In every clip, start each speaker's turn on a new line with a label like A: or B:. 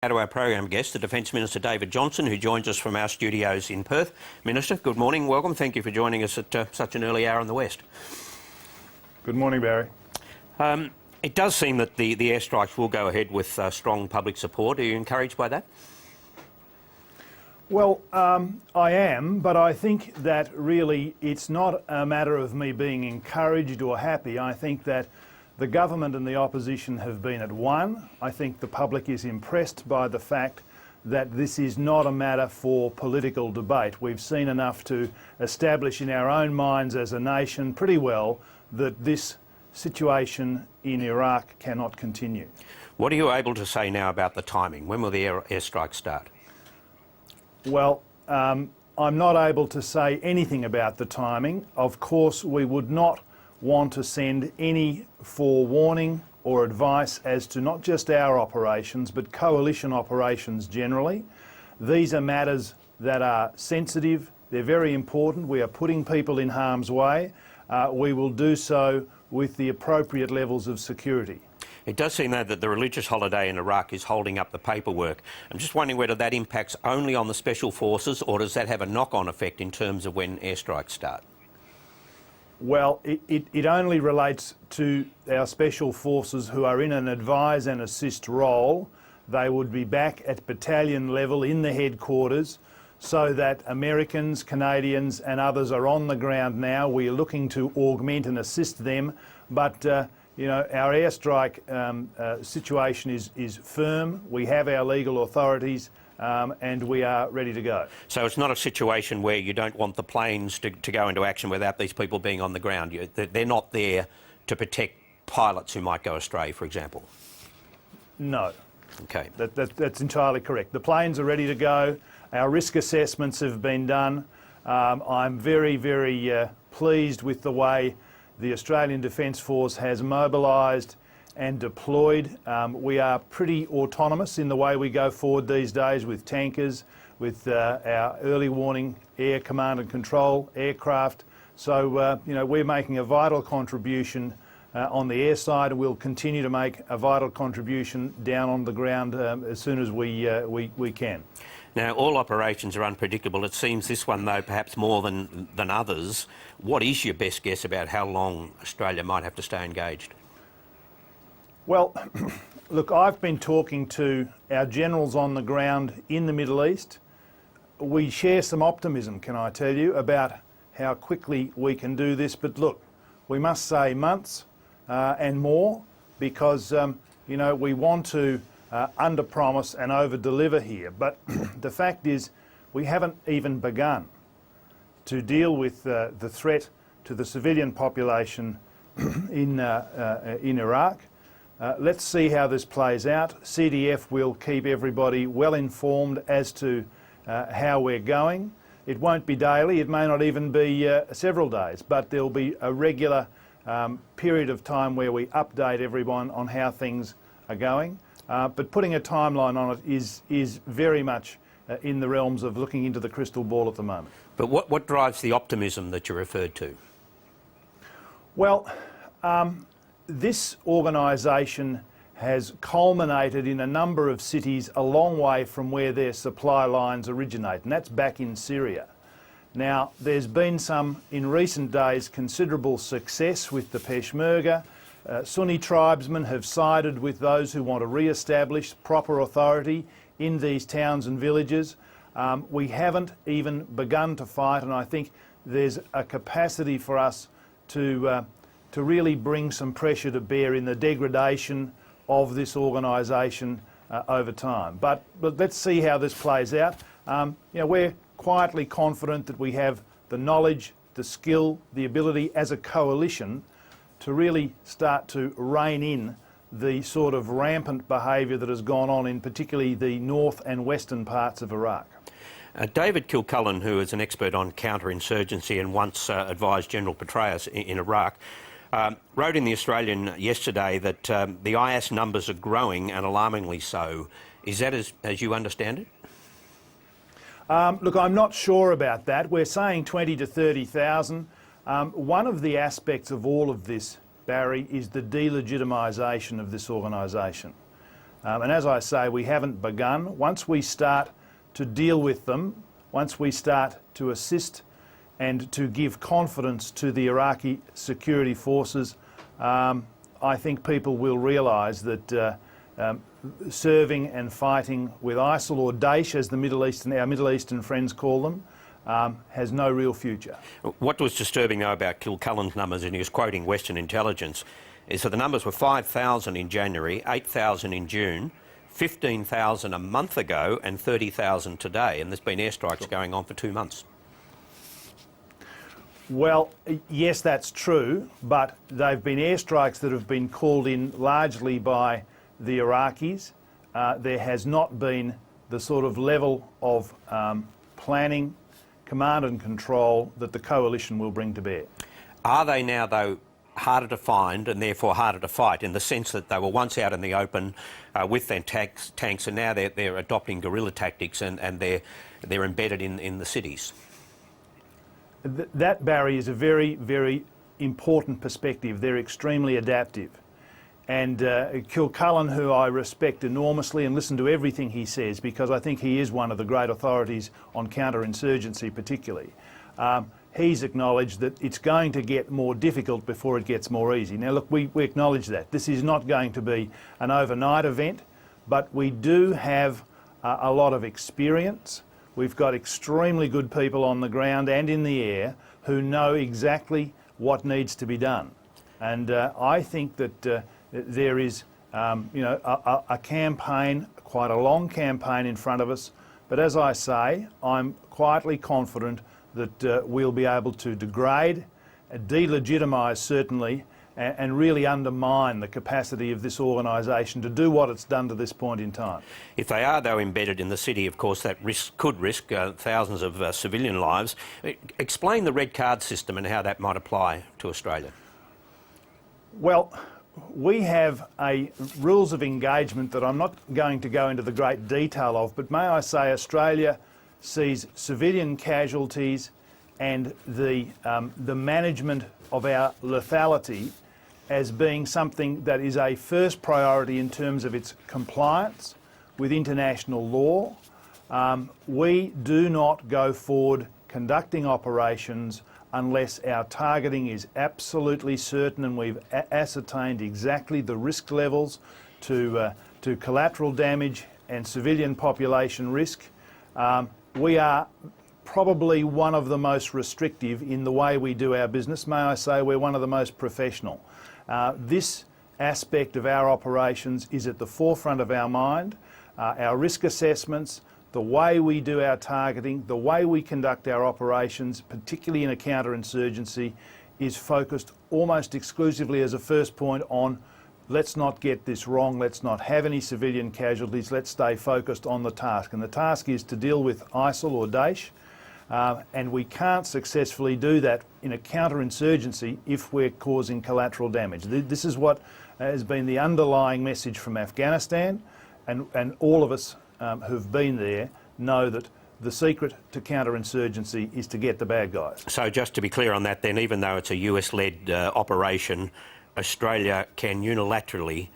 A: Now to our program guest, the Defence Minister David Johnson, who joins us from our studios in Perth. Minister, good morning, welcome. Thank you for joining us at such an early hour in the West.
B: Good morning, Barry.
A: It does seem that the airstrikes will go ahead with strong public support. Are you encouraged by that?
B: Well, I am, but I think that really it's not a matter of me being encouraged or happy. I think that the government and the opposition have been at one. I think the public is impressed by the fact that this is not a matter for political debate. We've seen enough to establish in our own minds as a nation pretty well that this situation in Iraq cannot continue.
A: What are you able to say now about the timing? When will the airstrikes start?
B: Well, I'm not able to say anything about the timing. Of course, we would not want to send any forewarning or advice as to not just our operations but coalition operations generally. These are matters that are sensitive, they're very important. We are putting people in harm's way. We will do so with the appropriate levels of security.
A: It does seem, though, that the religious holiday in Iraq is holding up the paperwork. I'm just wondering whether that impacts only on the special forces, or does that have a knock-on effect in terms of when airstrikes start?
B: Well, it only relates to our special forces who are in an advise and assist role. They would be back at battalion level in the headquarters so that Americans, Canadians and others are on the ground now. We are looking to augment and assist them, but you know, our airstrike situation is firm. We have our legal authorities and we are ready to go.
A: So it's not a situation where you don't want the planes to go into action without these people being on the ground. They're not there to protect pilots who might go astray, for example?
B: No.
A: Okay.
B: That's entirely correct. The planes are ready to go. Our risk assessments have been done. I'm very, very pleased with the way the Australian Defence Force has mobilised and deployed. We are pretty autonomous in the way we go forward these days with tankers, with our early warning air command and control aircraft. So, you know, we're making a vital contribution on the air side, and we'll continue to make a vital contribution down on the ground as soon as we can.
A: Now, all operations are unpredictable. It seems this one, though, perhaps more than others. What is your best guess about how long Australia might have to stay engaged?
B: Well, look, I've been talking to our generals on the ground in the Middle East. We share some optimism, can I tell you, about how quickly we can do this. But look, we must say months and more because, you know, we want to under-promise and over-deliver here. But the fact is we haven't even begun to deal with the threat to the civilian population in Iraq. Let's see how this plays out. CDF will keep everybody well informed as to how we're going. It won't be daily, it may not even be several days, but there'll be a regular period of time where we update everyone on how things are going. But putting a timeline on it is very much in the realms of looking into the crystal ball at the moment.
A: But what drives the optimism that you referred to?
B: Well, this organisation has culminated in a number of cities a long way from where their supply lines originate, and that's back in Syria. Now, there's been some, in recent days, considerable success with the Peshmerga. Sunni tribesmen have sided with those who want to re-establish proper authority in these towns and villages. We haven't even begun to fight, and I think there's a capacity for us to really bring some pressure to bear in the degradation of this organisation over time. But let's see how this plays out. You know, we're quietly confident that we have the knowledge, the skill, the ability as a coalition to really start to rein in the sort of rampant behaviour that has gone on in particularly the north and western parts of Iraq.
A: David Kilcullen, who is an expert on counterinsurgency and once advised General Petraeus in Iraq, wrote in The Australian yesterday that the IS numbers are growing and alarmingly so. Is that as you understand it?
B: Look, I'm not sure about that. We're saying 20 to 30,000. One of the aspects of all of this, Barry, is the delegitimisation of this organisation. And as I say, we haven't begun. Once we start to deal with them, once we start to assist and to give confidence to the Iraqi security forces, I think people will realise that serving and fighting with ISIL, or Daesh as our Middle Eastern friends call them, has no real future.
A: What was disturbing though about Kilcullen's numbers, and he was quoting Western intelligence, is that the numbers were 5,000 in January, 8,000 in June, 15,000 a month ago and 30,000 today, and there's been airstrikes going on for 2 months.
B: Well, yes, that's true, but they've been airstrikes that have been called in largely by the Iraqis. There has not been the sort of level of planning, command and control that the coalition will bring to bear.
A: Are they now, though, harder to find and therefore harder to fight, in the sense that they were once out in the open with their tanks, and now they're adopting guerrilla tactics and they're embedded in the cities?
B: That, Barry, is a very, very important perspective. They're extremely adaptive. And Kilcullen, who I respect enormously and listen to everything he says, because I think he is one of the great authorities on counterinsurgency particularly, he's acknowledged that it's going to get more difficult before it gets more easy. Now look, we acknowledge that. This is not going to be an overnight event, but we do have a lot of experience. We've got extremely good people on the ground and in the air who know exactly what needs to be done. And I think that there is a campaign, quite a long campaign in front of us. But as I say, I'm quietly confident that we'll be able to degrade, delegitimise certainly, and really undermine the capacity of this organisation to do what it's done to this point in time.
A: If they are, though, embedded in the city, of course, that could risk thousands of civilian lives. Explain the red card system and how that might apply to Australia.
B: Well, we have rules of engagement that I'm not going to go into the great detail of, but may I say Australia sees civilian casualties and the management of our lethality as being something that is a first priority in terms of its compliance with international law. We do not go forward conducting operations unless our targeting is absolutely certain and we've ascertained exactly the risk levels to collateral damage and civilian population risk. We are probably one of the most restrictive in the way we do our business. May I say we're one of the most professional. This aspect of our operations is at the forefront of our mind. Our risk assessments, the way we do our targeting, the way we conduct our operations, particularly in a counterinsurgency, is focused almost exclusively as a first point on let's not get this wrong, let's not have any civilian casualties, let's stay focused on the task. And the task is to deal with ISIL or Daesh, and we can't successfully do that in a counterinsurgency if we're causing collateral damage. This is what has been the underlying message from Afghanistan, and all of us who've been there know that the secret to counterinsurgency is to get the bad guys.
A: So just to be clear on that then, even though it's a US-led operation, Australia can unilaterally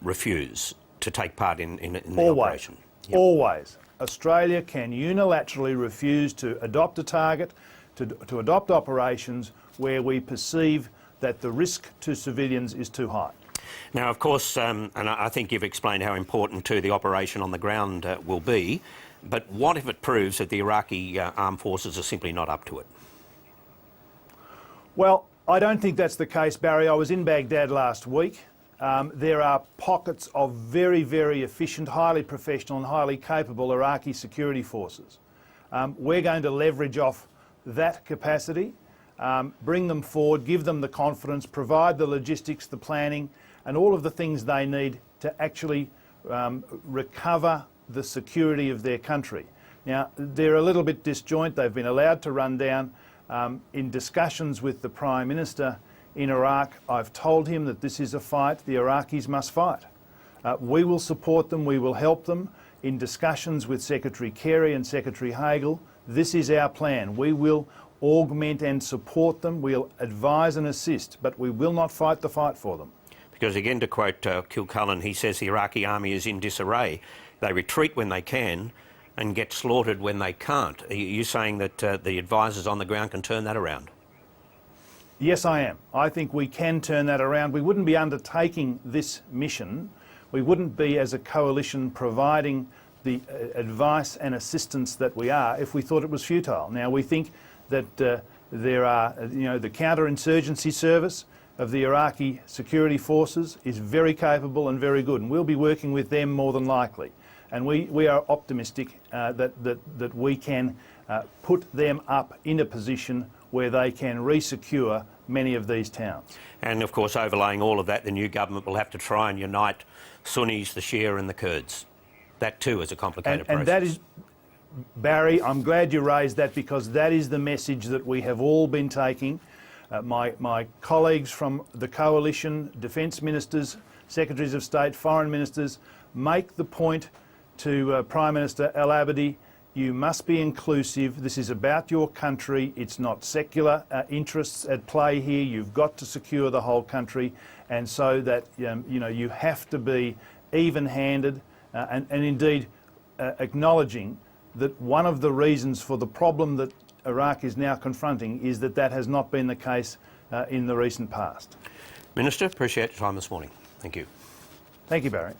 A: refuse to take part in the operation?
B: Yep. Always. Australia can unilaterally refuse to adopt a target, to adopt operations where we perceive that the risk to civilians is too high.
A: Now, of course, and I think you've explained how important too the operation on the ground will be, but what if it proves that the Iraqi armed forces are simply not up to it?
B: Well, I don't think that's the case, Barry. I was in Baghdad last week. There are pockets of very, very efficient, highly professional and highly capable Iraqi security forces. We're going to leverage off that capacity, bring them forward, give them the confidence, provide the logistics, the planning and all of the things they need to actually recover the security of their country. Now, they're a little bit disjoint. They've been allowed to run down. In discussions with the Prime Minister in Iraq, I've told him that this is a fight the Iraqis must fight. We will support them, we will help them. In discussions with Secretary Kerry and Secretary Hagel, this is our plan. We will augment and support them, we'll advise and assist, but we will not fight the fight for them.
A: Because again, to quote Kilcullen, he says the Iraqi army is in disarray. They retreat when they can and get slaughtered when they can't. Are you saying that the advisors on the ground can turn that around?
B: Yes, I am. I think we can turn that around. We wouldn't be undertaking this mission. We wouldn't be, as a coalition, providing the advice and assistance that we are if we thought it was futile. Now, we think that there are, the counterinsurgency service of the Iraqi security forces is very capable and very good, and we'll be working with them more than likely. And we are optimistic that we can put them up in a position where they can resecure many of these towns.
A: And of course, overlaying all of that, the new government will have to try and unite Sunnis, the Shia and the Kurds. That too is a complicated process.
B: And that is, Barry, I'm glad you raised that, because that is the message that we have all been taking. My colleagues from the coalition, defence ministers, secretaries of state, foreign ministers, make the point to Prime Minister Al Abadi, you must be inclusive. This is about your country. It's not secular interests at play here. You've got to secure the whole country, and so that you have to be even-handed and indeed acknowledging that one of the reasons for the problem that Iraq is now confronting is that has not been the case in the recent past.
A: Minister, appreciate your time this morning. Thank you.
B: Thank you, Barry.